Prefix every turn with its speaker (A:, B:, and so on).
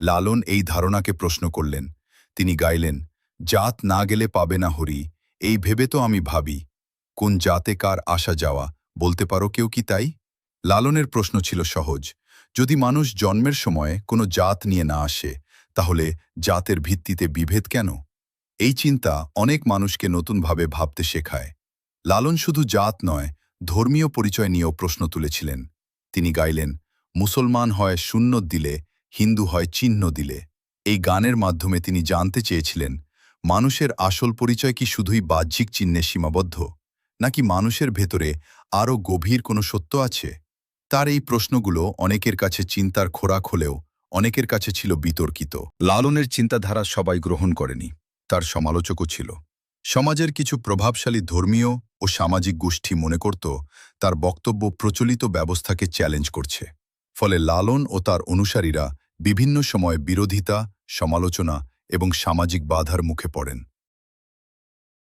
A: লালন এই ধারণাকে প্রশ্ন করলেন। তিনি গাইলেন, জাত না গেলে পাবে না হরি, এই ভেবে তো আমি ভাবি, কোন জাতে কার আসা যাওয়া, বলতে পারো কেউ কি তাই? লালনের প্রশ্ন ছিল সহজ। যদি মানুষ জন্মের সময় কোনো জাত নিয়ে না আসে, তাহলে জাতের ভিত্তিতে বিভেদ কেন? এই চিন্তা অনেক মানুষকে নতুনভাবে ভাবতে শেখায়। লালন শুধু জাত নয়, ধর্মীয় পরিচয় নিয়েও প্রশ্ন তুলেছিলেন। তিনি গাইলেন, মুসলমান হয় শূন্য দিলে, হিন্দু হয় চিহ্ন দিলে। এই গানের মাধ্যমে তিনি জানতে চেয়েছিলেন, মানুষের আসল পরিচয় কি শুধুই বাহ্যিক চিহ্নে সীমাবদ্ধ, নাকি মানুষের ভেতরে আরও গভীর কোনো সত্য আছে? তার এই প্রশ্নগুলো অনেকের কাছে চিন্তার খোরাক হলেও অনেকের কাছে ছিল বিতর্কিত। লালনের চিন্তাধারা সবাই গ্রহণ করেনি, তার সমালোচকও ছিল। সমাজের কিছু প্রভাবশালী ধর্মীয় ও সামাজিক গোষ্ঠী মনে করত তার বক্তব্য প্রচলিত ব্যবস্থাকে চ্যালেঞ্জ করছে। ফলে লালন ও তার অনুসারীরা বিভিন্ন সময় বিরোধিতা, সমালোচনা এবং সামাজিক বাধার মুখে পড়েন।